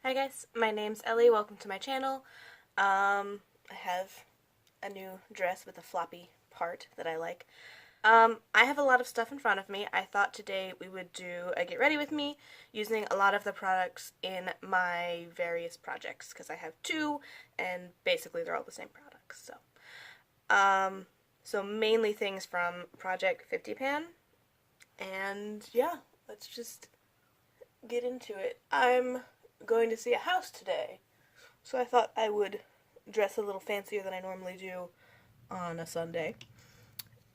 Hi guys, my name's Ellie, welcome to my channel. I have a new dress with a floppy part that I like. I have a lot of stuff in front of me. I thought today we would do a get ready with me using a lot of the products in my various projects, because I have two, and basically they're all the same products, so mainly things from Project 50 Pan, and yeah, let's just get into it. I'm going to see a house today, so I thought I would dress a little fancier than I normally do on a Sunday.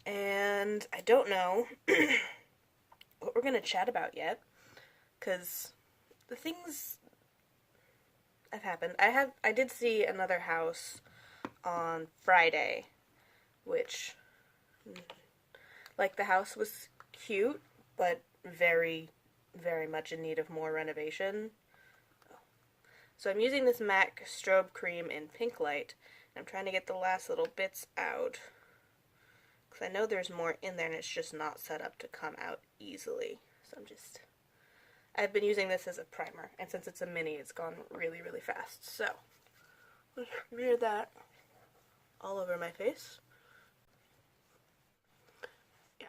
And I don't know what we're going to chat about yet, because the things have happened. I did see another house on Friday, which, like, the house was cute, but very, very much in need of more renovation. So I'm using this MAC strobe cream in Pink Light, and I'm trying to get the last little bits out, because I know there's more in there and it's just not set up to come out easily. So I've been using this as a primer, and since it's a mini, it's gone really, really fast. So, let's smear that all over my face. Yeah.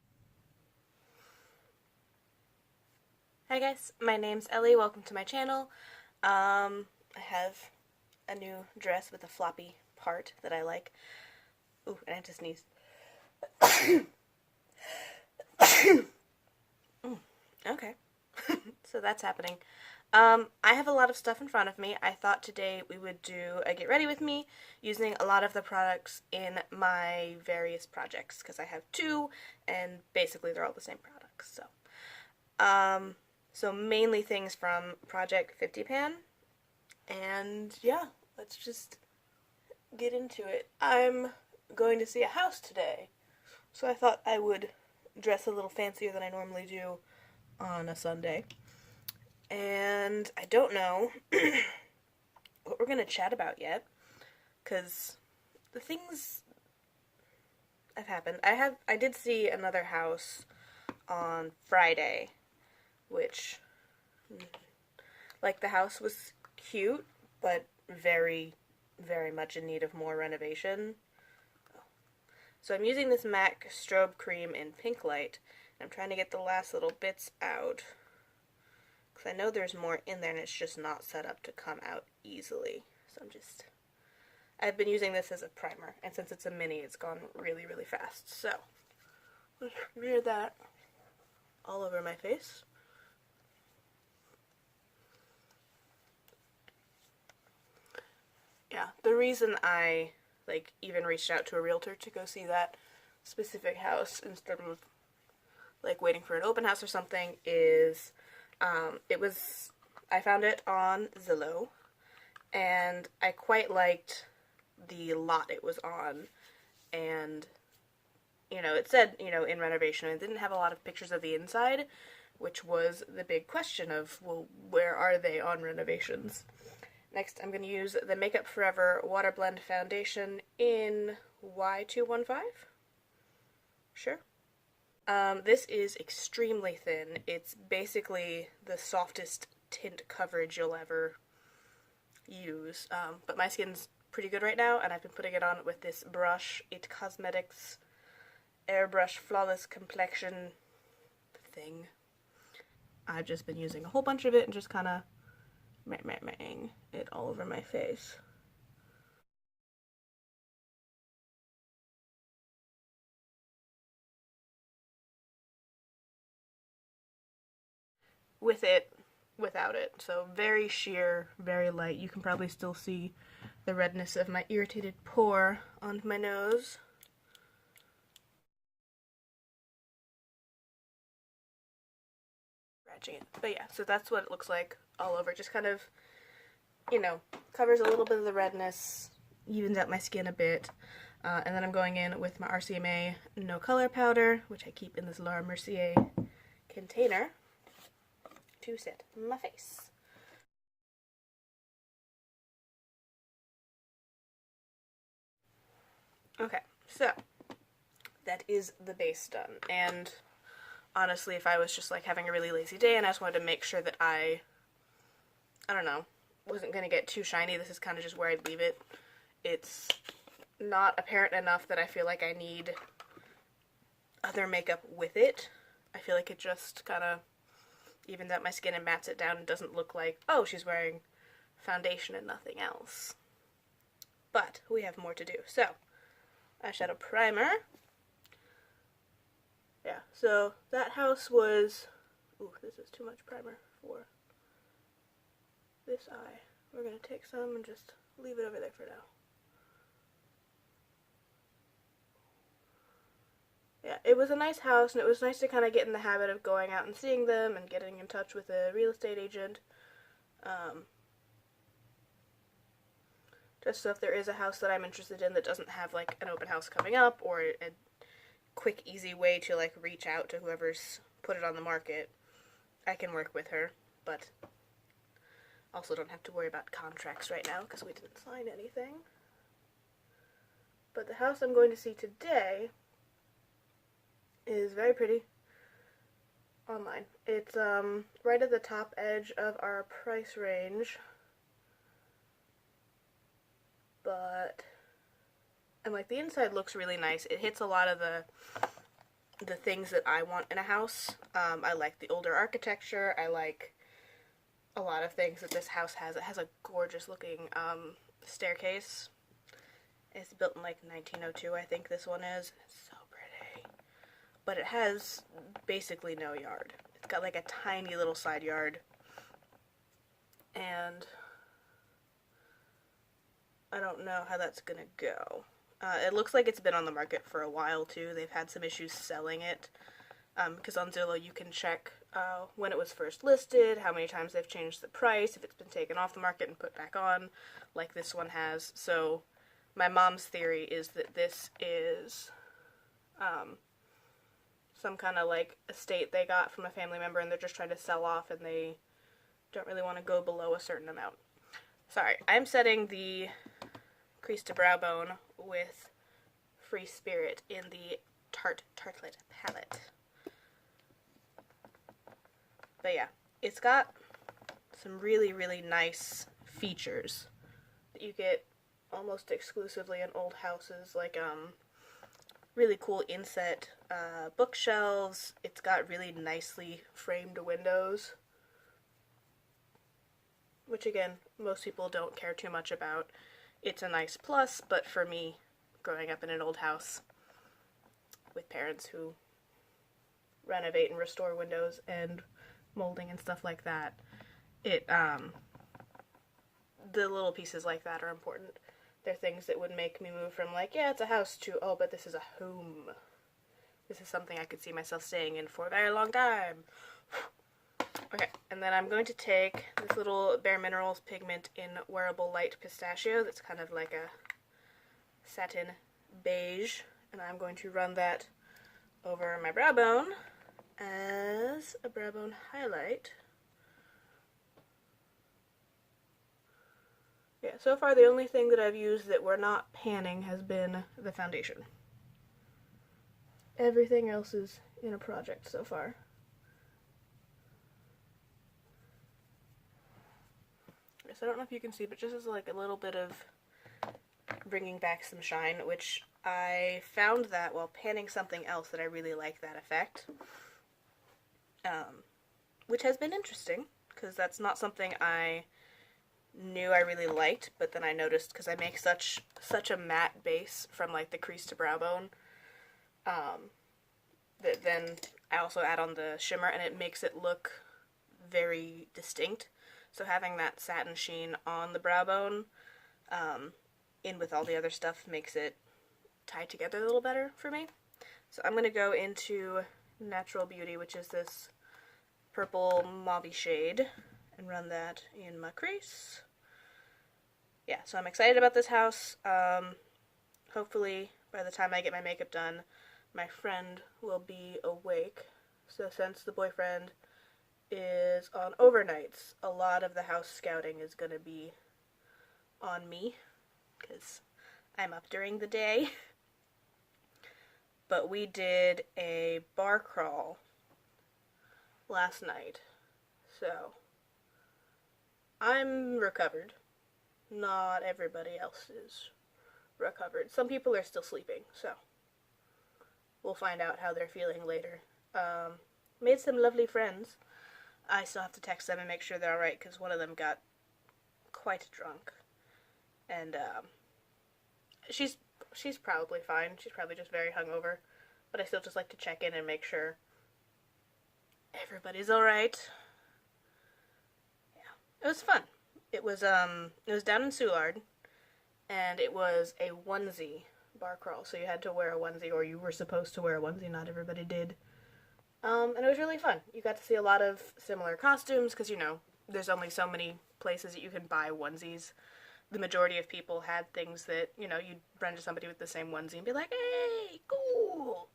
Hi guys, my name's Ellie, welcome to my channel. I have a new dress with a floppy part that I like. Ooh, and I have to sneeze. Okay. So that's happening. I have a lot of stuff in front of me. I thought today we would do a get ready with me using a lot of the products in my various projects, because I have two, and basically they're all the same products, so mainly things from Project 50 Pan, and yeah, let's just get into it. I'm going to see a house today, so I thought I would dress a little fancier than I normally do on a Sunday. And I don't know what we're going to chat about yet, because the things have happened. I did see another house on Friday, which, like, the house was cute, but very, very much in need of more renovation. So I'm using this MAC strobe cream in Pink Light, and I'm trying to get the last little bits out, because I know there's more in there and it's just not set up to come out easily. So I've been using this as a primer, and since it's a mini, it's gone really, really fast. So, let's smear that all over my face. Yeah, the reason I, even reached out to a realtor to go see that specific house instead of, waiting for an open house or something is, I found it on Zillow, and I quite liked the lot it was on, and, it said, in renovation, and it didn't have a lot of pictures of the inside, which was the big question of, well, where are they on renovations? Next, I'm going to use the Makeup Forever Water Blend Foundation in Y215. Sure. This is extremely thin. It's basically the softest tint coverage you'll ever use. But my skin's pretty good right now, and I've been putting it on with this brush, It Cosmetics Airbrush Flawless Complexion thing. I've just been using a whole bunch of it and just kind of it all over my face. With it, without it. So very sheer, very light. You can probably still see the redness of my irritated pore on my nose. Scratching it. But yeah, so that's what it looks like all over. Just kind of, covers a little bit of the redness, evens out my skin a bit. And then I'm going in with my RCMA No Color Powder, which I keep in this Laura Mercier container, to set my face. Okay, so that is the base done, and honestly, if I was just having a really lazy day and I just wanted to make sure that I don't know, wasn't going to get too shiny. This is kind of just where I'd leave it. It's not apparent enough that I feel like I need other makeup with it. I feel like it just kind of evens out my skin and mats it down and doesn't look like, oh, she's wearing foundation and nothing else. But we have more to do. So, eyeshadow primer. Yeah, so that house was, ooh, this is too much primer for this eye. We're going to take some and just leave it over there for now. Yeah, it was a nice house, and it was nice to kind of get in the habit of going out and seeing them and getting in touch with a real estate agent. Just so if there is a house that I'm interested in that doesn't have, like, an open house coming up, or a quick, easy way to, like, reach out to whoever's put it on the market, I can work with her, but also don't have to worry about contracts right now, because we didn't sign anything. But the house I'm going to see today is very pretty online. It's right at the top edge of our price range, but and like the inside looks really nice. It hits a lot of the things that I want in a house. I like the older architecture. I like a lot of things that this house has. It has a gorgeous looking staircase. It's built in like 1902, I think this one is. It's so pretty. But it has basically no yard. It's got like a tiny little side yard. And I don't know how that's gonna go. It looks like it's been on the market for a while too. They've had some issues selling it. Because on Zillow you can check when it was first listed, how many times they've changed the price, if it's been taken off the market and put back on, like this one has. So my mom's theory is that this is some kind of like estate they got from a family member and they're just trying to sell off and they don't really want to go below a certain amount. Sorry, I'm setting the crease to brow bone with Free Spirit in the Tartlet palette. But yeah, it's got some really, really nice features that you get almost exclusively in old houses, like really cool inset bookshelves. It's got really nicely framed windows, which again, most people don't care too much about. It's a nice plus, but for me, growing up in an old house with parents who renovate and restore windows and molding and stuff like that, the little pieces like that are important. They're things that would make me move from like, yeah, it's a house to, oh, but this is a home. This is something I could see myself staying in for a very long time. Okay, and then I'm going to take this little Bare Minerals pigment in Wearable Light Pistachio that's kind of like a satin beige, and I'm going to run that over my brow bone as a brow bone highlight. Yeah, so far the only thing that I've used that we're not panning has been the foundation. Everything else is in a project so far. Yes, I don't know if you can see, but just as like a little bit of bringing back some shine, which I found that while panning something else that I really like that effect. Which has been interesting, because that's not something I knew I really liked, but then I noticed, because I make such a matte base from like the crease to brow bone, that then I also add on the shimmer and it makes it look very distinct. So having that satin sheen on the brow bone in with all the other stuff makes it tie together a little better for me. So I'm going to go into Natural Beauty, which is this purple mauve shade, and run that in my crease. Yeah, so I'm excited about this house. Hopefully by the time I get my makeup done, my friend will be awake. So since the boyfriend is on overnights, a lot of the house scouting is going to be on me, because I'm up during the day. But we did a bar crawl last night, so I'm recovered. Not everybody else is recovered. Some people are still sleeping, so we'll find out how they're feeling later. Made some lovely friends. I still have to text them and make sure they're alright, because one of them got quite drunk. And, she's probably fine. She's probably just very hungover. But I still just like to check in and make sure everybody's alright. Yeah. It was fun. It was down in Soulard, and it was a onesie bar crawl, so you had to wear a onesie, or you were supposed to wear a onesie, not everybody did. And it was really fun. You got to see a lot of similar costumes, because, you know, there's only so many places that you can buy onesies. The majority of people had things that, you know, you'd run into somebody with the same onesie and be like, hey, cool!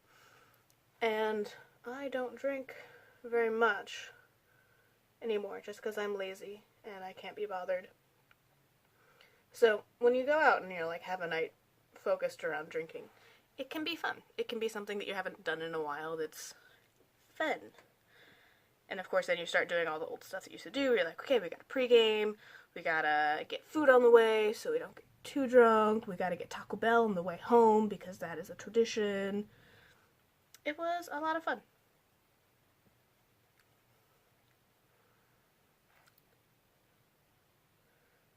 And I don't drink very much anymore, just because I'm lazy and I can't be bothered. So, when you go out and, you know, like, have a night focused around drinking, it can be fun. It can be something that you haven't done in a while that's fun. And of course, then you start doing all the old stuff that you used to do. You're like, okay, we got a pregame, we gotta get food on the way so we don't get too drunk, we gotta get Taco Bell on the way home because that is a tradition. It was a lot of fun.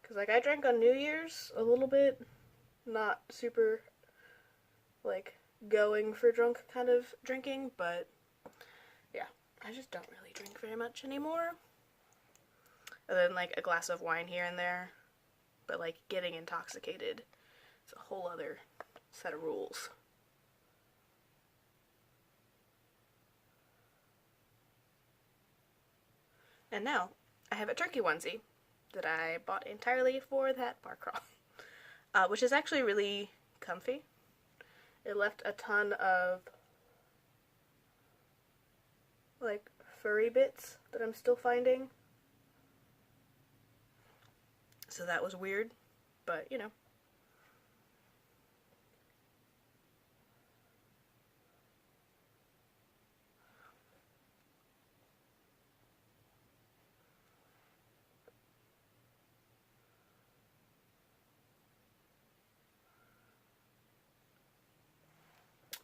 Because, like, I drank on New Year's a little bit, not super, like, going for drunk kind of drinking, but yeah, I just don't really drink very much anymore. Other than, like, a glass of wine here and there. But, like, getting intoxicated is a whole other set of rules. And now, I have a turkey onesie that I bought entirely for that bar crawl. Which is actually really comfy. It left a ton of, like, furry bits that I'm still finding. So that was weird, but, you know.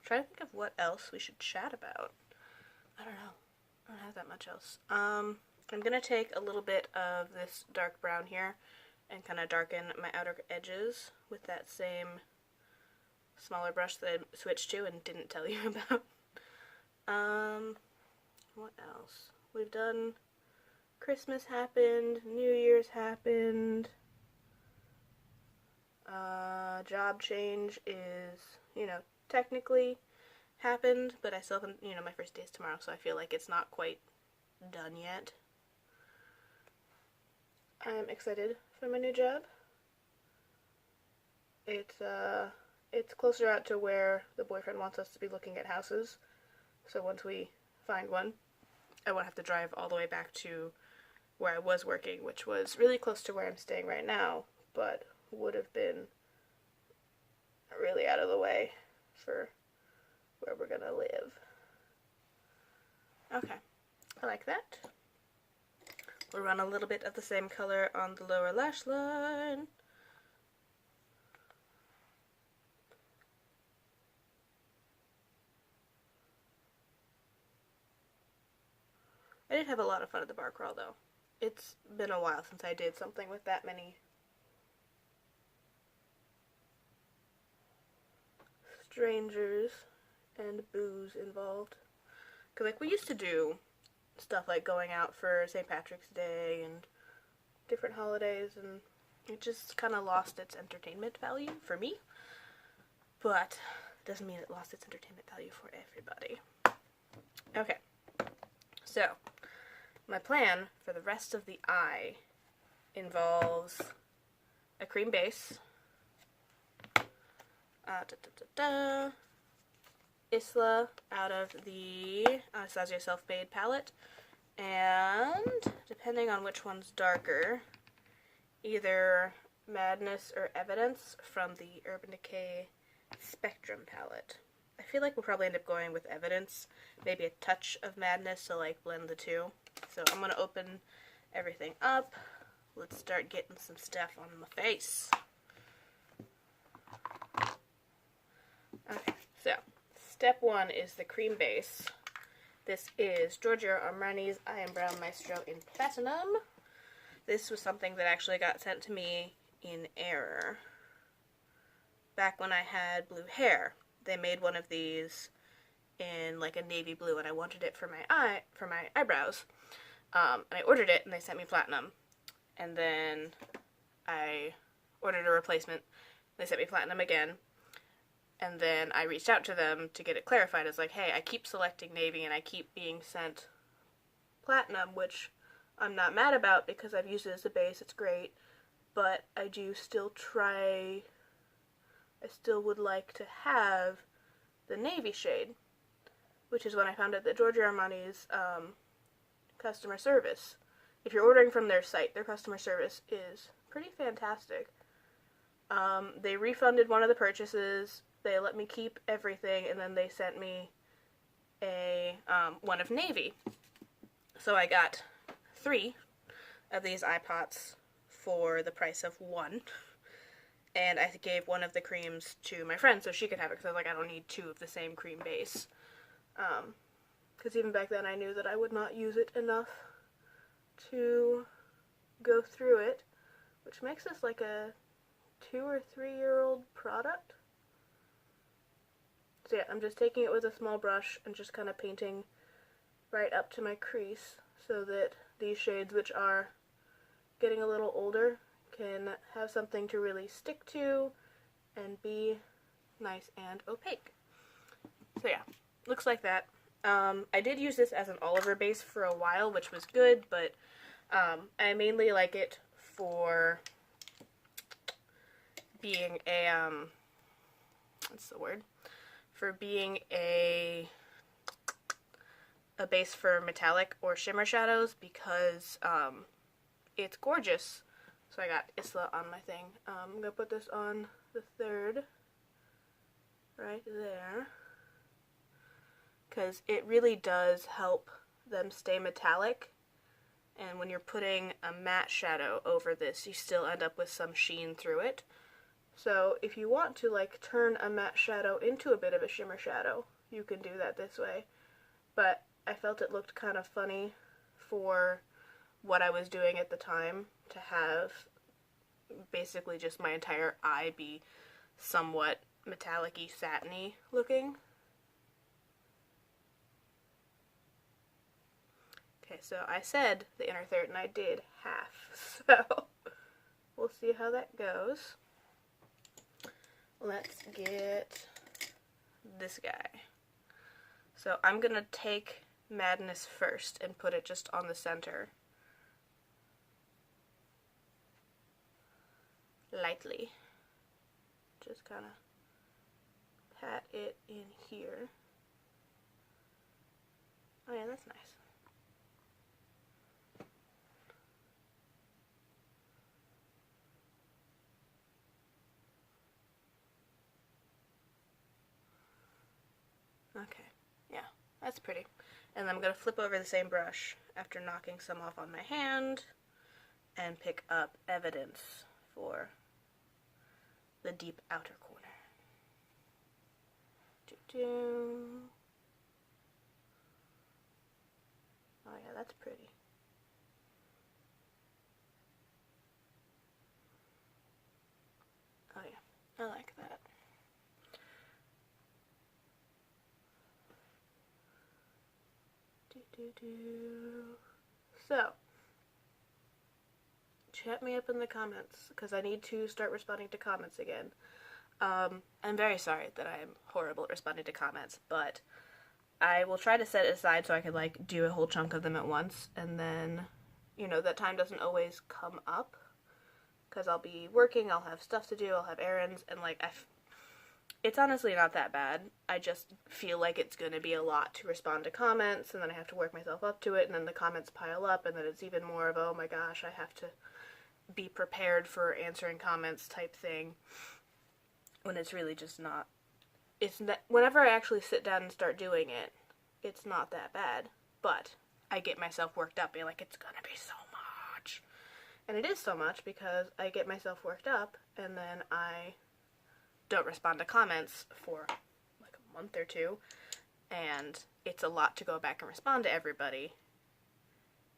Trying to think of what else we should chat about. I don't know. I don't have that much else. I'm gonna take a little bit of this dark brown here and kind of darken my outer edges with that same smaller brush that I switched to and didn't tell you about. What else? We've done Christmas happened, New Year's happened, job change is, you know, technically happened, but I still haven't, you know, my first day is tomorrow, so I feel like it's not quite done yet. I'm excited for my new job. It's closer out to where the boyfriend wants us to be looking at houses, so once we find one, I won't have to drive all the way back to where I was working, which was really close to where I'm staying right now, but would have been really out of the way for where we're gonna live. Okay, I like that. We'll run a little bit of the same color on the lower lash line. I did have a lot of fun at the bar crawl, though. It's been a while since I did something with that many strangers and booze involved. Because, like, we used to do stuff like going out for St. Patrick's Day and different holidays, and it just kind of lost its entertainment value for me. But it doesn't mean it lost its entertainment value for everybody. Okay, so my plan for the rest of the eye involves a cream base, Isla out of the Anastasia Self-Made palette, and depending on which one's darker, either Madness or Evidence from the Urban Decay Spectrum palette. I feel like we'll probably end up going with Evidence, maybe a touch of Madness to, like, blend the two. So I'm going to open everything up let's start getting some stuff on my face. Okay, so step 1 is the cream base. This is Giorgio Armani's I Am Brown Maestro in Platinum. This was something that actually got sent to me in error back when I had blue hair. They made one of these in like a navy blue, and I wanted it for my eyebrows. And I ordered it, and they sent me platinum. And then I ordered a replacement. They sent me platinum again. And then I reached out to them to get it clarified. It's like, hey, I keep selecting navy, and I keep being sent platinum, which I'm not mad about because I've used it as a base. It's great. But I still would like to have the navy shade, which is when I found out that Giorgio Armani's customer service, if you're ordering from their site, their customer service is pretty fantastic. They refunded one of the purchases, they let me keep everything, and then they sent me one of navy. So I got 3 of these eye pots for the price of 1. And I gave one of the creams to my friend so she could have it, because I was like, I don't need 2 of the same cream base. Because even back then I knew that I would not use it enough to go through it, which makes this like a 2 or 3 year old product. So yeah, I'm just taking it with a small brush and just kind of painting right up to my crease so that these shades, which are getting a little older, can have something to really stick to and be nice and opaque. So yeah, looks like that. I did use this as an Oliver base for a while, which was good, but I mainly like it for being a, what's the word? For being a base for metallic or shimmer shadows, because it's gorgeous. So I got Isla on my thing. I'm going to put this on the 3rd, right there, because it really does help them stay metallic, and when you're putting a matte shadow over this, you still end up with some sheen through it. So if you want to like turn a matte shadow into a bit of a shimmer shadow, you can do that this way. But I felt it looked kind of funny for what I was doing at the time to have basically just my entire eye be somewhat metallic-y, satiny looking. Okay, so I said the inner third and I did half, so we'll see how that goes. Let's get this guy. So I'm gonna take Madness first and put it just on the center. Lightly. Just kind of pat it in here. Oh yeah, that's nice. Okay, yeah, that's pretty. And then I'm going to flip over the same brush after knocking some off on my hand and pick up Evidence for the deep outer corner. Oh yeah, that's pretty. Oh yeah, I like that. So, chat me up in the comments, because I need to start responding to comments again. I'm very sorry that I am horrible at responding to comments, but I will try to set it aside so I could, like, do a whole chunk of them at once, and then, you know, that time doesn't always come up, because I'll be working, I'll have stuff to do, I'll have errands, and, like, it's honestly not that bad. I just feel like it's going to be a lot to respond to comments, and then I have to work myself up to it, and then the comments pile up, and then it's even more of, oh my gosh, I have to be prepared for answering comments type thing, when it's really just not. It's not, whenever I actually sit down and start doing it, it's not that bad, but I get myself worked up, being like, it's going to be so much, And it is so much because I get myself worked up and then I don't respond to comments for like a month or two, and it's a lot to go back and respond to everybody,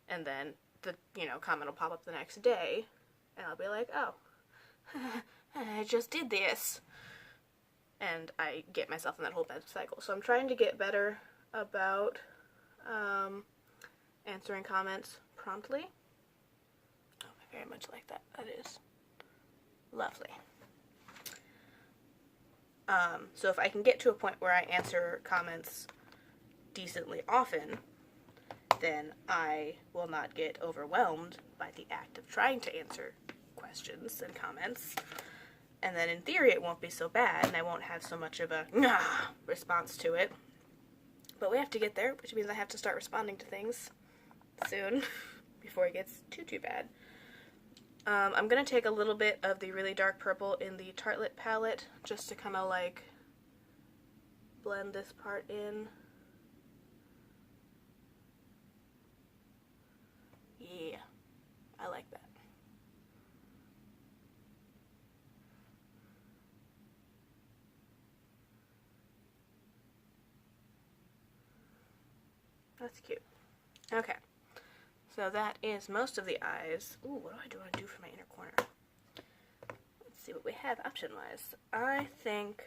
and then the comment will pop up the next day and I'll be like, oh, I just did this, and I get myself in that whole bad cycle. So I'm trying to get better about answering comments promptly. Oh, I very much like that. That is lovely. So if I can get to a point where I answer comments decently often, then I will not get overwhelmed by the act of trying to answer questions and comments. And then in theory it won't be so bad, and I won't have so much of a response to it. But we have to get there, which means I have to start responding to things soon before it gets too bad. I'm going to take a little bit of the really dark purple in the Tartelette palette just to kind of like blend this part in. Yeah, I like that. That's cute. Okay. So that is most of the eyes. Ooh, what do I want to do for my inner corner? Let's see what we have option-wise. I think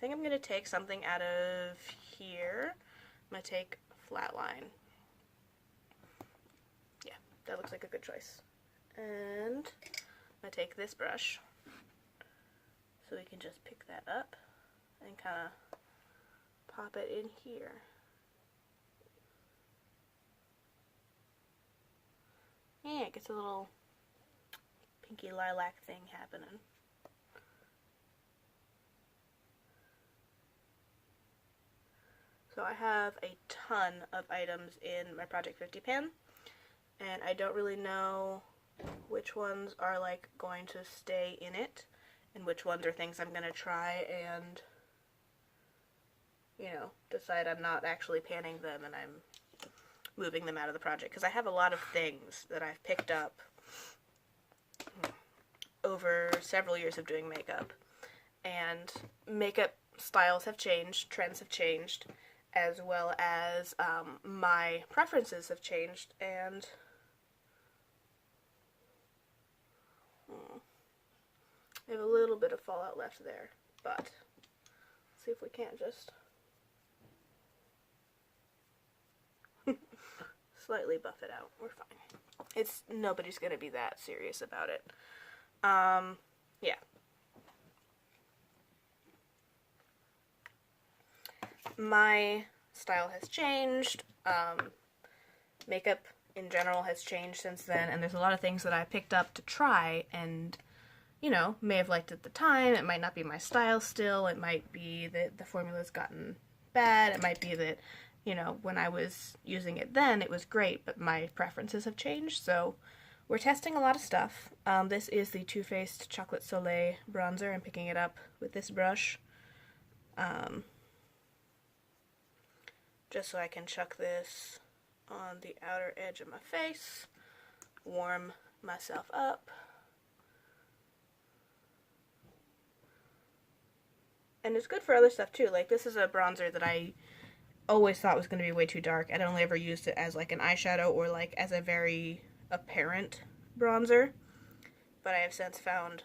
I'm going to take something out of here. I'm going to take Flatline. Yeah, that looks like a good choice. And I'm going to take this brush so we can just pick that up and kind of pop it in here. Yeah, it gets a little pinky lilac thing happening. So I have a ton of items in my Project 50 pan, and I don't really know which ones are like going to stay in it and which ones are things I'm going to try and, decide I'm not actually panning them and I'm moving them out of the project, because I have a lot of things that I've picked up over several years of doing makeup, and makeup styles have changed, trends have changed, as well as my preferences have changed, and I have a little bit of fallout left there, but let's see if we can't just slightly buff it out. We're fine. Nobody's gonna be that serious about it. Yeah. My style has changed. Makeup in general has changed since then, and there's a lot of things that I picked up to try and, may have liked at the time. It might not be my style still. It might be that the formula's gotten bad. It might be that when I was using it then, it was great, but my preferences have changed, so we're testing a lot of stuff. This is the Too Faced Chocolate Soleil bronzer. I'm picking it up with this brush, just so I can chuck this on the outer edge of my face, warm myself up. And it's good for other stuff too. Like, this is a bronzer that I always thought was going to be way too dark. I'd only ever used it as like an eyeshadow or like as a very apparent bronzer, but I have since found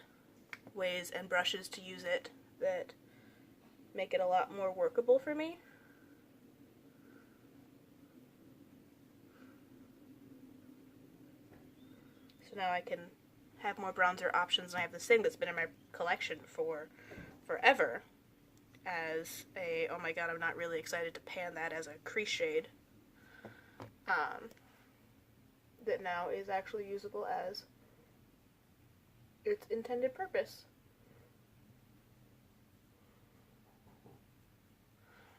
ways and brushes to use it that make it a lot more workable for me. So now I can have more bronzer options, and I have this thing that's been in my collection for forever as a, oh my god, I'm not really excited to pan that as a crease shade, that now is actually usable as its intended purpose.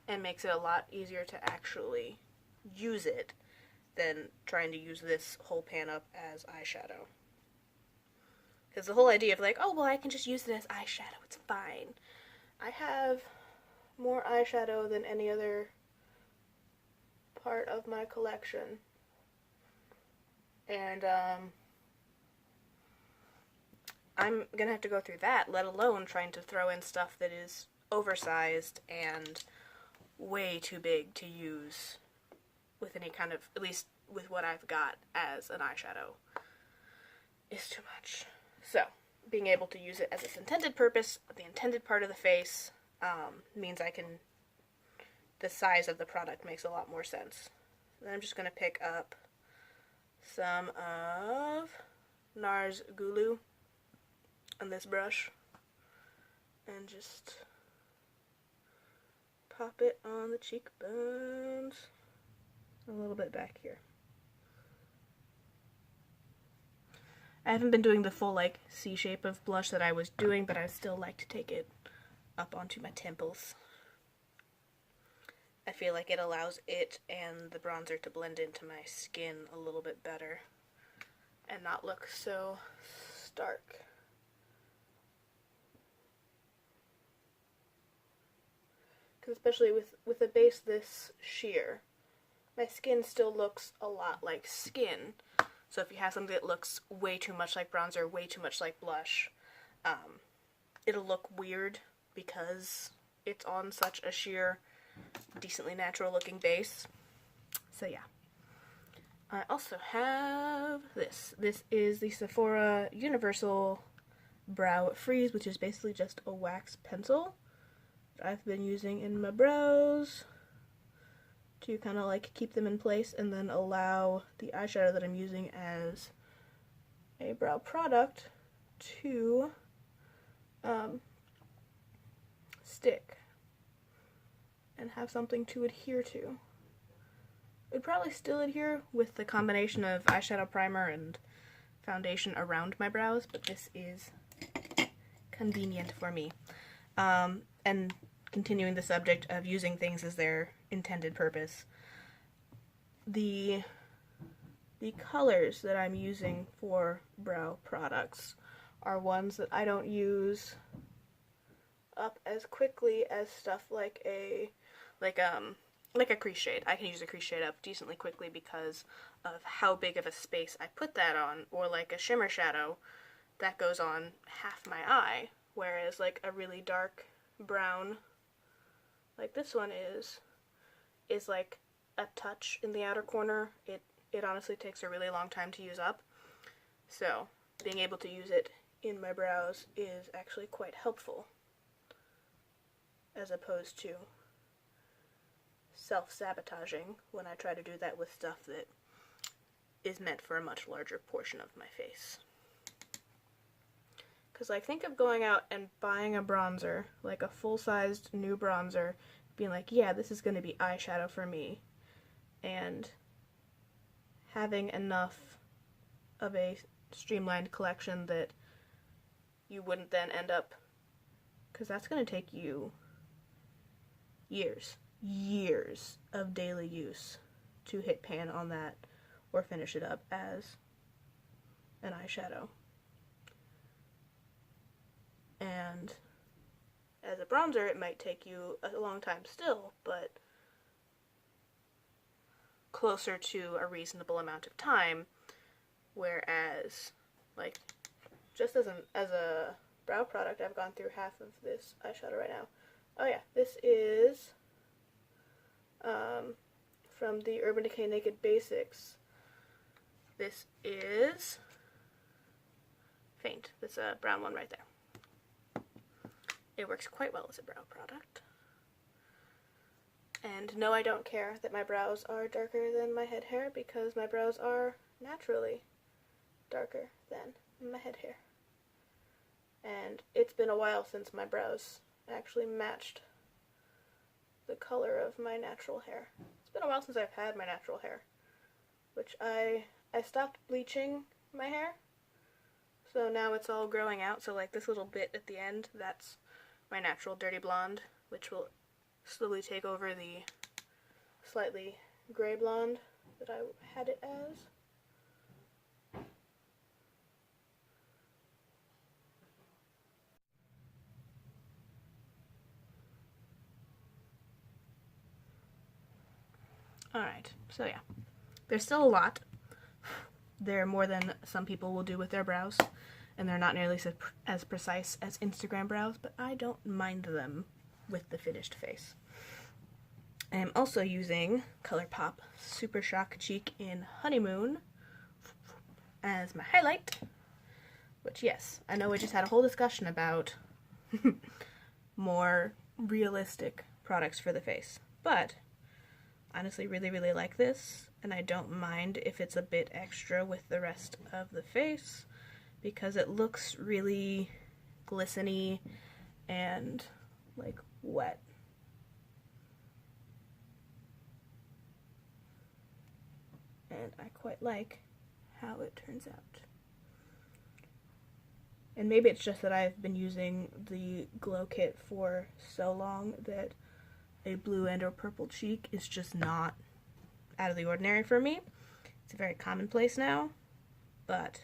And makes it a lot easier to actually use it than trying to use this whole pan up as eyeshadow. Because the whole idea of like, oh, well, I can just use it as eyeshadow, it's fine. I have more eyeshadow than any other part of my collection. And, I'm gonna have to go through that, let alone trying to throw in stuff that is oversized and way too big to use with any kind of, at least with what I've got as an eyeshadow, is too much. So, being able to use it as its intended purpose, the intended part of the face, means the size of the product makes a lot more sense. Then I'm just going to pick up some of NARS Gulu on this brush and just pop it on the cheekbones, a little bit back here. I haven't been doing the full like C shape of blush that I was doing, but I still like to take it up onto my temples. I feel like it allows it and the bronzer to blend into my skin a little bit better and not look so stark. Because especially with a base this sheer, my skin still looks a lot like skin. So if you have something that looks way too much like bronzer, way too much like blush, it'll look weird because it's on such a sheer, decently natural looking base. So yeah. I also have this. This is the Sephora Universal Brow Freeze, which is basically just a wax pencil that I've been using in my brows to kind of like keep them in place and then allow the eyeshadow that I'm using as a brow product to stick and have something to adhere to. It would probably still adhere with the combination of eyeshadow primer and foundation around my brows, but this is convenient for me. And continuing the subject of using things as their intended purpose, the colors that I'm using for brow products are ones that I don't use up as quickly as stuff like a crease shade. I can use a crease shade up decently quickly because of how big of a space I put that on, or like a shimmer shadow that goes on half my eye, whereas like a really dark brown like this one is like a touch in the outer corner. It honestly takes a really long time to use up. So being able to use it in my brows is actually quite helpful, as opposed to self-sabotaging when I try to do that with stuff that is meant for a much larger portion of my face. Because like, think of going out and buying a bronzer, like a full-sized new bronzer, being like, yeah, this is going to be eyeshadow for me, and having enough of a streamlined collection that you wouldn't then end up, because that's going to take you years of daily use to hit pan on that or finish it up as an eyeshadow. And as a bronzer, it might take you a long time still, but closer to a reasonable amount of time, whereas, like, just as a brow product, I've gone through half of this eyeshadow right now. Oh yeah, this is from the Urban Decay Naked Basics. This is Faint. This brown one right there. It works quite well as a brow product. And no, I don't care that my brows are darker than my head hair, because my brows are naturally darker than my head hair. And it's been a while since my brows actually matched the color of my natural hair. It's been a while since I've had my natural hair, which I stopped bleaching my hair, so now it's all growing out. So like this little bit at the end, that's my natural dirty blonde, which will slowly take over the slightly gray blonde that I had it as. Alright, so yeah, there's still a lot. There are more than some people will do with their brows, and they're not nearly as precise as Instagram brows, but I don't mind them with the finished face. I am also using ColourPop Super Shock Cheek in Honeymoon as my highlight, which, yes, I know we just had a whole discussion about more realistic products for the face, but honestly really, really like this, and I don't mind if it's a bit extra with the rest of the face because it looks really glisteny and like wet. And I quite like how it turns out. And maybe it's just that I've been using the glow kit for so long that a blue and or purple cheek is just not out of the ordinary for me. It's very commonplace now, but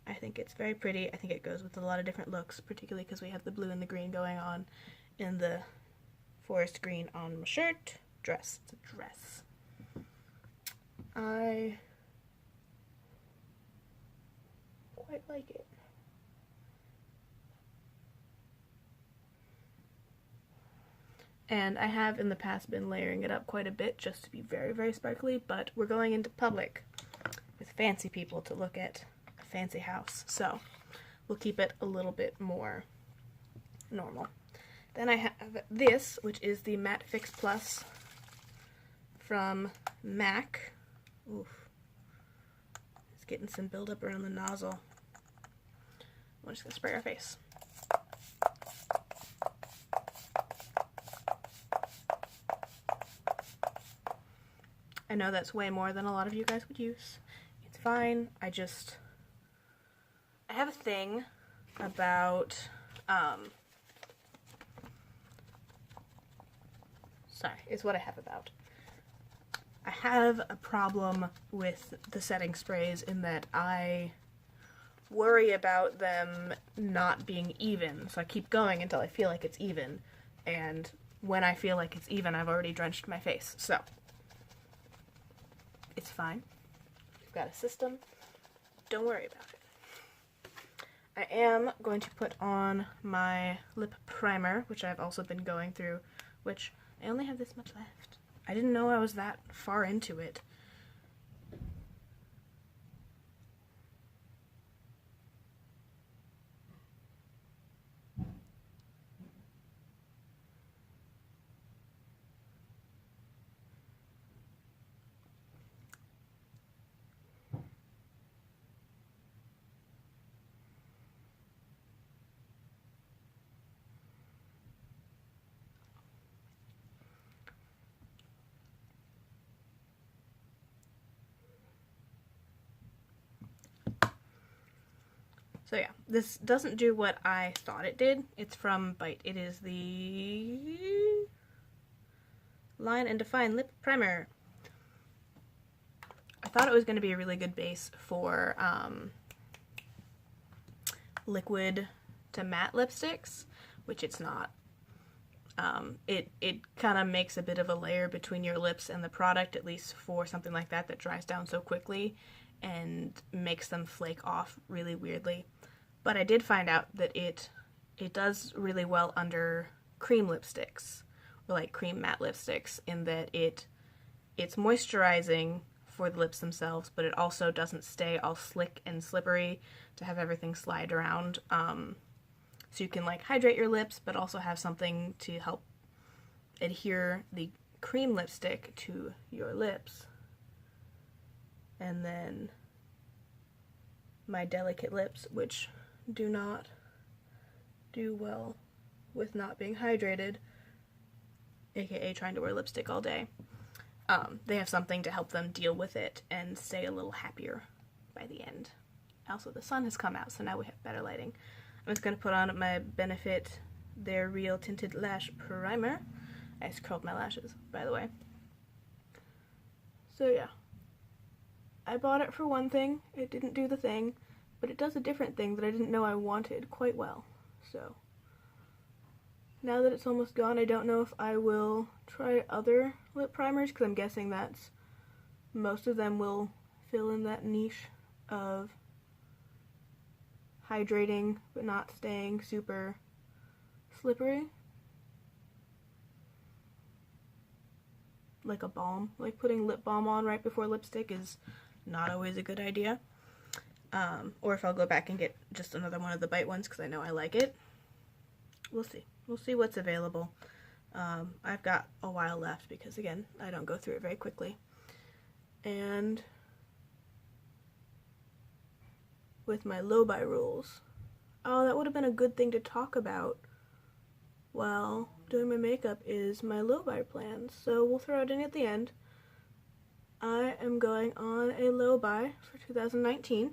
I think it's very pretty. I think it goes with a lot of different looks, particularly because we have the blue and the green going on in the forest green on my shirt. Dress. It's a dress. I quite like it. And I have in the past been layering it up quite a bit just to be very, very sparkly, but we're going into public with fancy people to look at a fancy house, so we'll keep it a little bit more normal. Then I have this, which is the Matte Fix Plus from MAC. Oof. It's getting some buildup around the nozzle. We're just going to spray our face. I know that's way more than a lot of you guys would use. It's fine. I have a thing about, is what I have about. I have a problem with the setting sprays in that I worry about them not being even. So I keep going until I feel like it's even. And when I feel like it's even, I've already drenched my face. So it's fine. We've got a system. Don't worry about it. I am going to put on my lip primer, which I've also been going through, which I only have this much left. I didn't know I was that far into it. So yeah, this doesn't do what I thought it did. It's from Bite. It is the Line and Define Lip Primer. I thought it was going to be a really good base for liquid to matte lipsticks, which it's not. It kind of makes a bit of a layer between your lips and the product, at least for something like that that dries down so quickly and makes them flake off really weirdly. But I did find out that it does really well under cream lipsticks, or like cream matte lipsticks, in that it's moisturizing for the lips themselves, but it also doesn't stay all slick and slippery to have everything slide around. So you can like hydrate your lips, but also have something to help adhere the cream lipstick to your lips. And then my delicate lips, which do not do well with not being hydrated, aka trying to wear lipstick all day. They have something to help them deal with it and stay a little happier by the end. Also, the sun has come out, so now we have better lighting. I'm just going to put on my Benefit They're Real Tinted Lash Primer. I just curled my lashes, by the way. So yeah. I bought it for one thing. It didn't do the thing, but it does a different thing that I didn't know I wanted quite well. So now that it's almost gone, I don't know if I will try other lip primers, because I'm guessing that's most of them will fill in that niche of hydrating but not staying super slippery. Like a balm. Like putting lip balm on right before lipstick is not always a good idea. Or if I'll go back and get just another one of the Bite ones because I know I like it. We'll see. We'll see what's available. I've got a while left because, again, I don't go through it very quickly. And with my low-buy rules. Oh, that would have been a good thing to talk about while doing my makeup is my low-buy plans. So we'll throw it in at the end. I am going on a low-buy for 2019.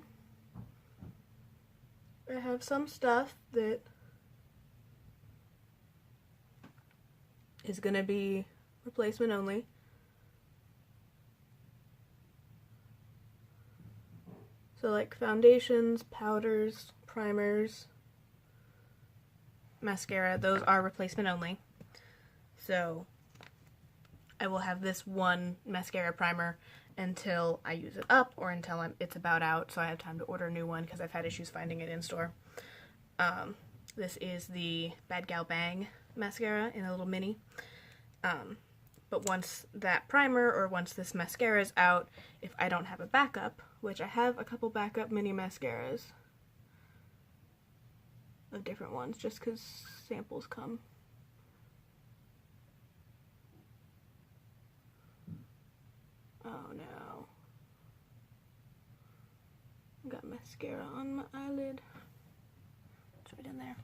I have some stuff that is going to be replacement only. So like foundations, powders, primers, mascara, those are replacement only. So I will have this one mascara primer until I use it up or until it's about out, so I have time to order a new one because I've had issues finding it in store. This is the Bad Gal Bang mascara in a little mini. But once that primer or once this mascara is out, if I don't have a backup, which I have a couple backup mini mascaras of different ones just because samples come. Oh no. I got mascara on my eyelid. It's right in there.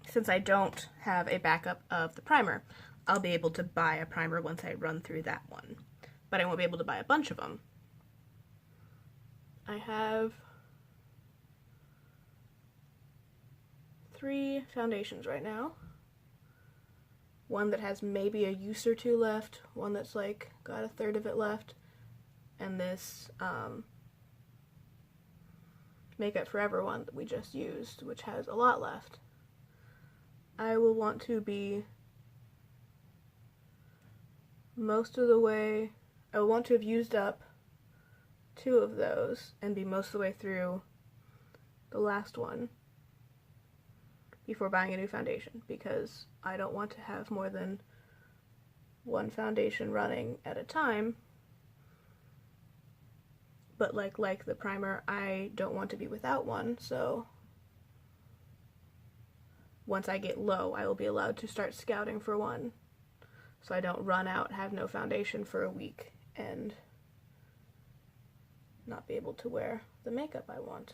Since I don't have a backup of the primer, I'll be able to buy a primer once I run through that one. But I won't be able to buy a bunch of them. I have 3 foundations right now. One that has maybe a use or 2 left, one that's like got a third of it left, and this Makeup Forever one that we just used, which has a lot left. I will want to be most of the way, I will want to have used up 2 of those and be most of the way through the last one before buying a new foundation, because I don't want to have more than 1 foundation running at a time. But like the primer, I don't want to be without one, so once I get low, I will be allowed to start scouting for one, so I don't run out, have no foundation for a week, and not be able to wear the makeup I want.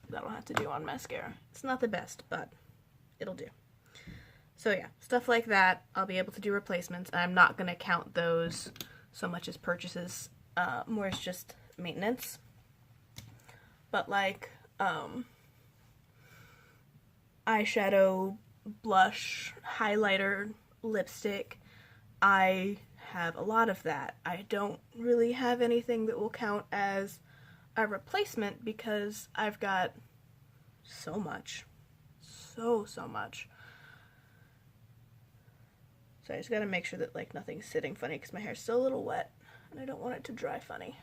That'll have to do on mascara. It's not the best, but it'll do. So yeah, stuff like that, I'll be able to do replacements, and I'm not going to count those so much as purchases, more as just maintenance. But like, eyeshadow, blush, highlighter, lipstick, I have a lot of that. I don't really have anything that will count as a replacement because I've got so much. So much. So I just gotta make sure that like nothing's sitting funny because my hair's still a little wet and I don't want it to dry funny.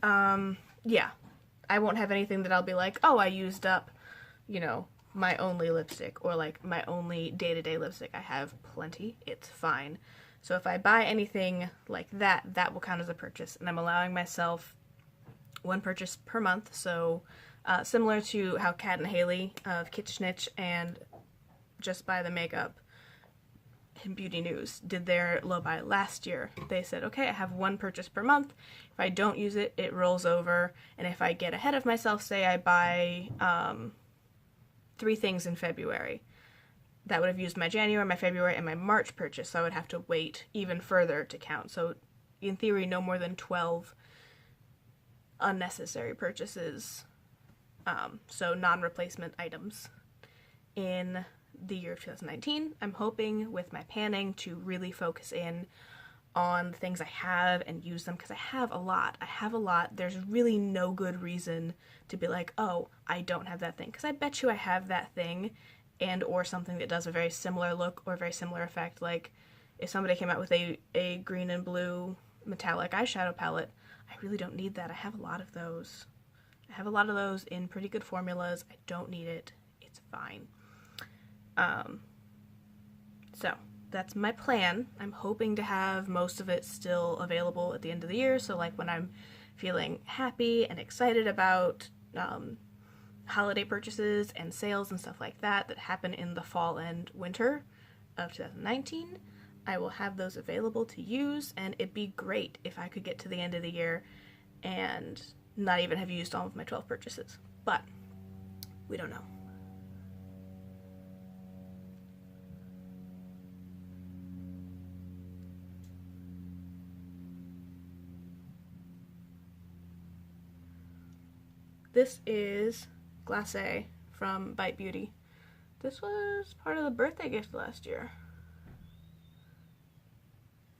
Yeah. I won't have anything that I'll be like, oh, I used up, you know, my only lipstick or like my only day-to-day lipstick. I have plenty. It's fine. So if I buy anything like that, that will count as a purchase, and I'm allowing myself 1 purchase per month. So similar to how Kat and Haley of Kitchnitch and Just Buy the Makeup and Beauty News did their low buy last year. They said, okay, I have 1 purchase per month. If I don't use it, it rolls over. And if I get ahead of myself, say I buy 3 things in February, that would have used my January, my February, and my March purchase, so I would have to wait even further to count. So in theory, no more than 12 unnecessary purchases, so non-replacement items in the year of 2019. I'm hoping with my panning to really focus in on the things I have and use them, because I have a lot. There's really no good reason to be like, oh, I don't have that thing, because I bet you I have that thing and or something that does a very similar look or a very similar effect. Like if somebody came out with a green and blue metallic eyeshadow palette, I I really don't need that. I have a lot of those. I have a lot of those in pretty good formulas. I don't need it. It's fine. So that's my plan. I'm hoping to have most of it still available at the end of the year. So like when I'm feeling happy and excited about holiday purchases and sales and stuff like that that happen in the fall and winter of 2019, I will have those available to use, and it'd be great if I could get to the end of the year and not even have used all of my 12 purchases. But we don't know. This is Glacé from Bite Beauty. This was part of the birthday gift last year.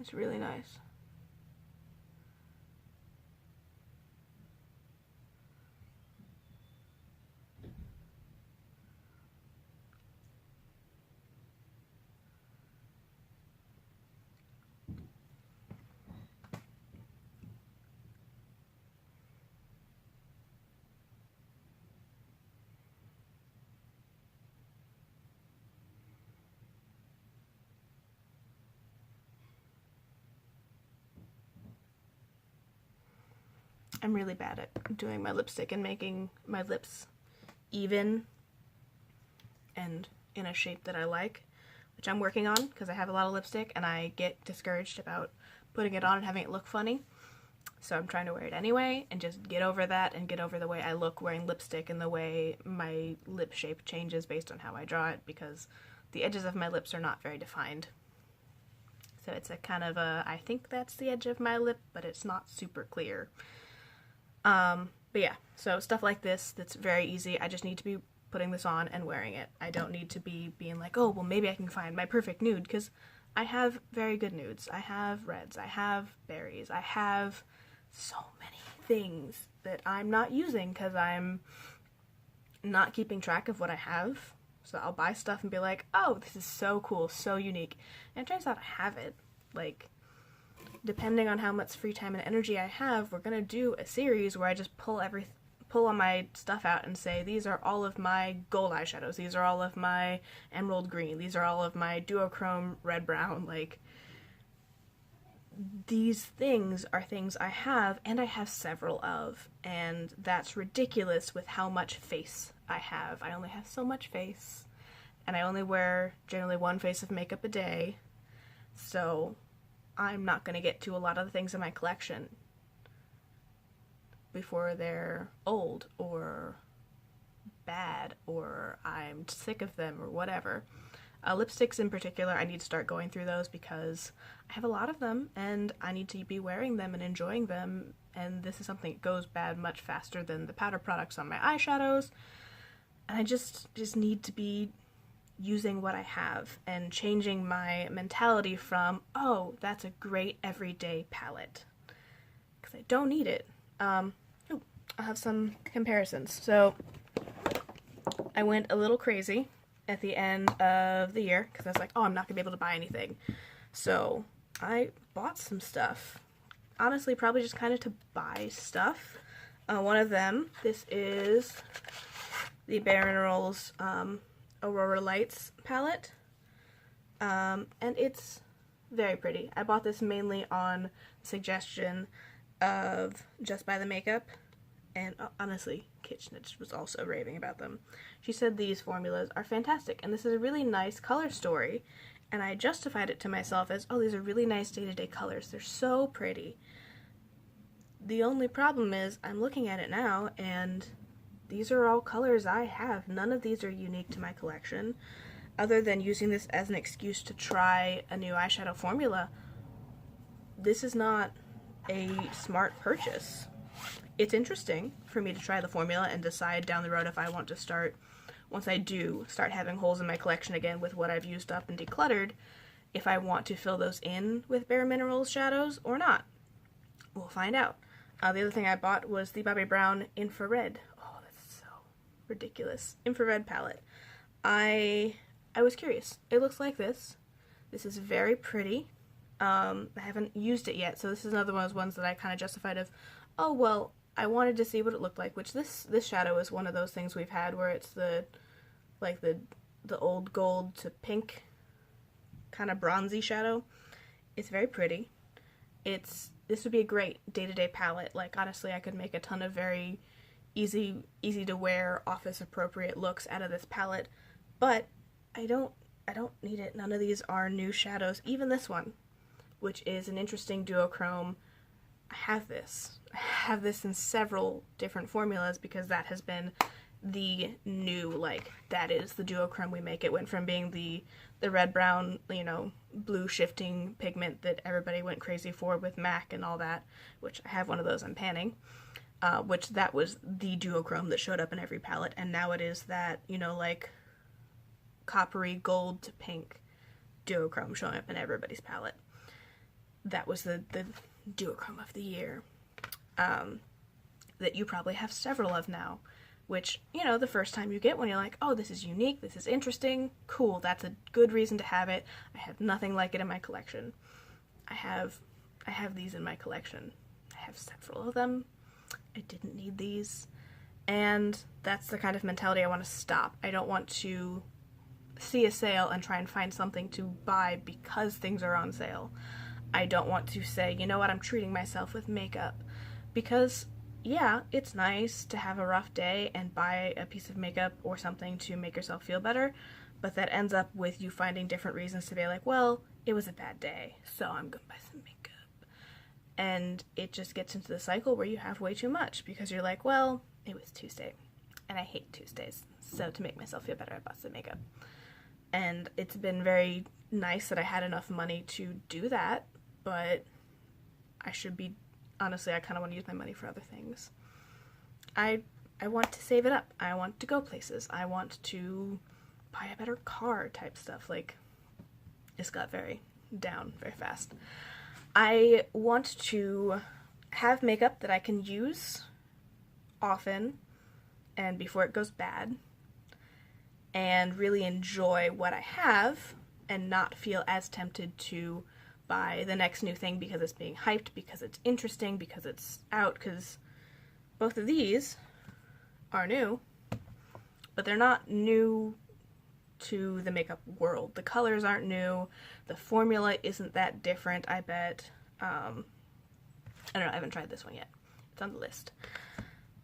It's really nice. I'm really bad at doing my lipstick and making my lips even and in a shape that I like, which I'm working on because I have a lot of lipstick and I get discouraged about putting it on and having it look funny. So I'm trying to wear it anyway and just get over that and get over the way I look wearing lipstick and the way my lip shape changes based on how I draw it, because the edges of my lips are not very defined. So it's a kind of a, I think that's the edge of my lip, but it's not super clear. But yeah, so stuff like this that's very easy. I just need to be putting this on and wearing it. I don't need to be being like, oh, well, maybe I can find my perfect nude, because I have very good nudes. I have reds, I have berries, I have so many things that I'm not using because I'm not keeping track of what I have. So I'll buy stuff and be like, oh, this is so cool, so unique. And it turns out I have it. Like, depending on how much free time and energy I have, we're gonna do a series where I just pull all my stuff out and say, these are all of my gold eyeshadows, these are all of my emerald green, these are all of my duochrome red brown. Like, these things are things I have, and I have several of, and that's ridiculous with how much face I have. I only have so much face, and I only wear generally one face of makeup a day, so I'm not going to get to a lot of the things in my collection before they're old or bad or I'm sick of them or whatever. Lipsticks in particular, I need to start going through those because I have a lot of them and I need to be wearing them and enjoying them, and this is something that goes bad much faster than the powder products on my eyeshadows, and I just need to be using what I have and changing my mentality from, oh, that's a great everyday palette, because I don't need it. I'll have some comparisons. So I went a little crazy at the end of the year because I was like, oh, I'm not gonna be able to buy anything. So I bought some stuff. Honestly, probably just kind of to buy stuff. One of them, this is the Bare Minerals Aurora Lights palette. And it's very pretty. I bought this mainly on suggestion of Just Buy the Makeup, and honestly, Kitchnitch was also raving about them. She said these formulas are fantastic, and this is a really nice color story, and I justified it to myself as, oh, these are really nice day-to-day colors. They're so pretty. The only problem is I'm looking at it now, and these are all colors I have. None of these are unique to my collection, other than using this as an excuse to try a new eyeshadow formula. This is not a smart purchase. It's interesting for me to try the formula and decide down the road if I want to start, once I do start having holes in my collection again with what I've used up and decluttered, if I want to fill those in with Bare Minerals shadows or not. We'll find out. The other thing I bought was the Bobbi Brown Infrared. Oh, that's so ridiculous. Infrared palette. I was curious. It looks like this. This is very pretty. I haven't used it yet, so this is another one of those ones that I kind of justified of, oh, well, I wanted to see what it looked like, which this shadow is one of those things we've had where it's like the old gold to pink kind of bronzy shadow. It's very pretty. This would be a great day-to-day palette. Like, honestly, I could make a ton of very easy to wear, office appropriate looks out of this palette, but I don't need it. None of these are new shadows. Even this one, which is an interesting duochrome. I have this in several different formulas because that has been the new, like, that is the duochrome we make. It went from being the red brown, you know, blue shifting pigment that everybody went crazy for with MAC and all that, which I have one of those I'm panning, which that was the duochrome that showed up in every palette, and now it is that, you know, like, coppery gold to pink duochrome showing up in everybody's palette. That was the duochrome of the year, that you probably have several of now, which, you know, the first time you get one, you're like, oh, this is unique, this is interesting, cool, that's a good reason to have it. I have nothing like it in my collection. I have these in my collection. I have several of them. I didn't need these. And that's the kind of mentality I want to stop. I don't want to see a sale and try and find something to buy because things are on sale. I don't want to say, you know what, I'm treating myself with makeup. Because, yeah, it's nice to have a rough day and buy a piece of makeup or something to make yourself feel better, but that ends up with you finding different reasons to be like, well, it was a bad day, so I'm gonna buy some makeup. And it just gets into the cycle where you have way too much because you're like, well, it was Tuesday, and I hate Tuesdays, so to make myself feel better, I bought some makeup. And it's been very nice that I had enough money to do that, but I should be, honestly, I kind of want to use my money for other things. I want to save it up. I want to go places. I want to buy a better car type stuff. Like, this got very down very fast. I want to have makeup that I can use often and before it goes bad, and really enjoy what I have and not feel as tempted to buy the next new thing because it's being hyped, because it's interesting, because it's out, because both of these are new, but they're not new to the makeup world. The colors aren't new, the formula isn't that different, I bet. I don't know, I haven't tried this one yet. It's on the list.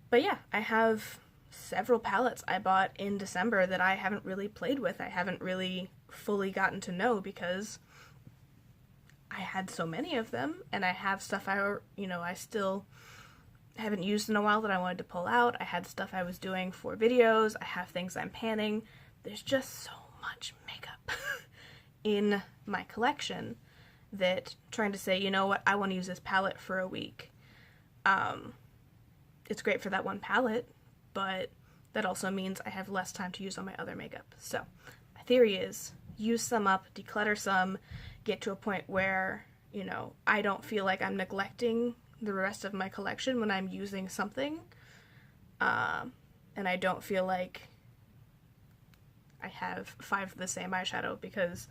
But yeah, I have several palettes I bought in December that I haven't really played with. I haven't really fully gotten to know because I had so many of them, and I have stuff I still haven't used in a while that I wanted to pull out. I had stuff I was doing for videos. I have things I'm panning. There's just so much makeup in my collection that trying to say, you know what, I want to use this palette for a week. It's great for that one palette, but that also means I have less time to use on my other makeup. So my theory is use some up, declutter some, get to a point where, you know, I don't feel like I'm neglecting the rest of my collection when I'm using something, and I don't feel like I have 5 of the same eyeshadow, because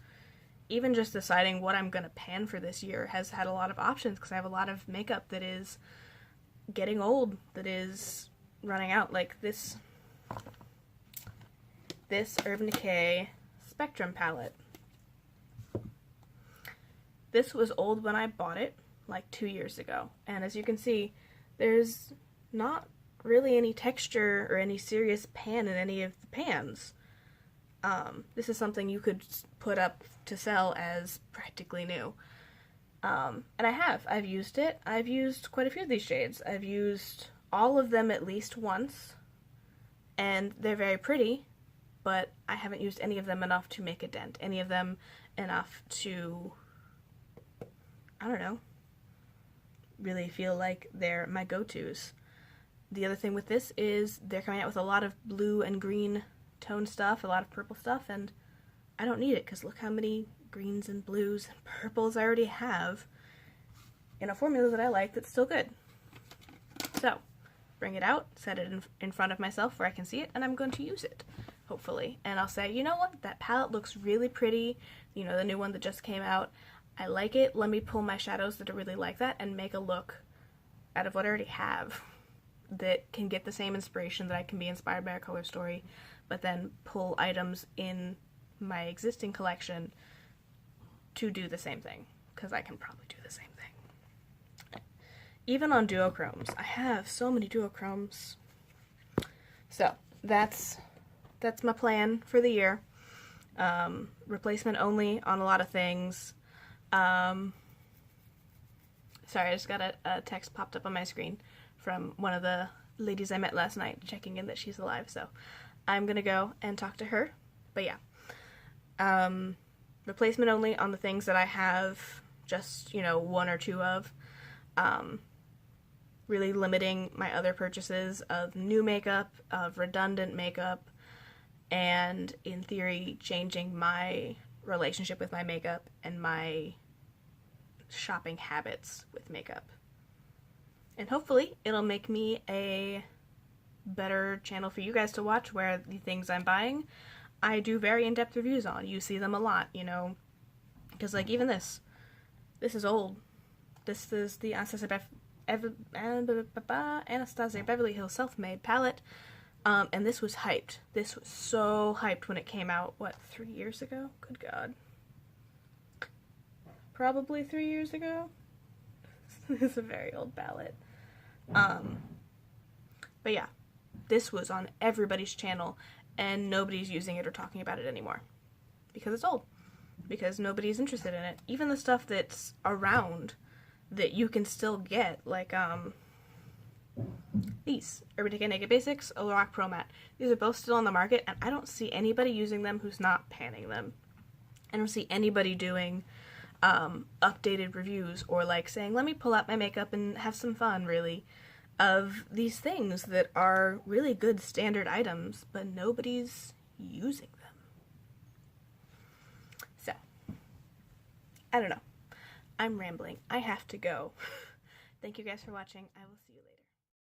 even just deciding what I'm gonna pan for this year has had a lot of options because I have a lot of makeup that is getting old, that is running out. Like this Urban Decay Spectrum palette. This was old when I bought it, like 2 years ago, and as you can see, there's not really any texture or any serious pan in any of the pans. This is something you could put up to sell as practically new. And I've used it. I've used quite a few of these shades. I've used all of them at least once, and they're very pretty, but I haven't used any of them enough to make a dent. Any of them enough to, I don't know, really feel like they're my go-tos. The other thing with this is they're coming out with a lot of blue and green tone stuff, a lot of purple stuff, and I don't need it because look how many greens and blues and purples I already have in a formula that I like that's still good. So, bring it out, set it in front of myself where I can see it, and I'm going to use it, hopefully. And I'll say, you know what, that palette looks really pretty, you know, the new one that just came out. I like it, let me pull my shadows that are really like that and make a look out of what I already have that can get the same inspiration, that I can be inspired by a color story, but then pull items in my existing collection to do the same thing, because I can probably do the same thing. Even on duochromes. I have so many duochromes. So, that's my plan for the year. Replacement only on a lot of things. Sorry, I just got a text popped up on my screen from one of the ladies I met last night, checking in that she's alive, so I'm gonna go and talk to her. But yeah, replacement only on the things that I have just, you know, one or two of. Really limiting my other purchases of new makeup, of redundant makeup, and in theory changing my relationship with my makeup and my shopping habits with makeup. And hopefully it'll make me a better channel for you guys to watch, where the things I'm buying I do very in-depth reviews on. You see them a lot, you know, because like even this is old. This is the Anastasia Beverly Hills Self-Made palette, and this was hyped. This was so hyped when it came out, what, 3 years ago? Good God. Probably 3 years ago? This is a very old palette. But yeah, this was on everybody's channel, and nobody's using it or talking about it anymore. Because it's old. Because nobody's interested in it. Even the stuff that's around that you can still get, like, these. Urban Decay Naked Basics, Lorac Pro Matte. These are both still on the market, and I don't see anybody using them who's not panning them. I don't see anybody doing updated reviews or like saying, let me pull out my makeup and have some fun, really, of these things that are really good standard items, but nobody's using them. So, I don't know. I'm rambling. I have to go. Thank you guys for watching. I will see you later.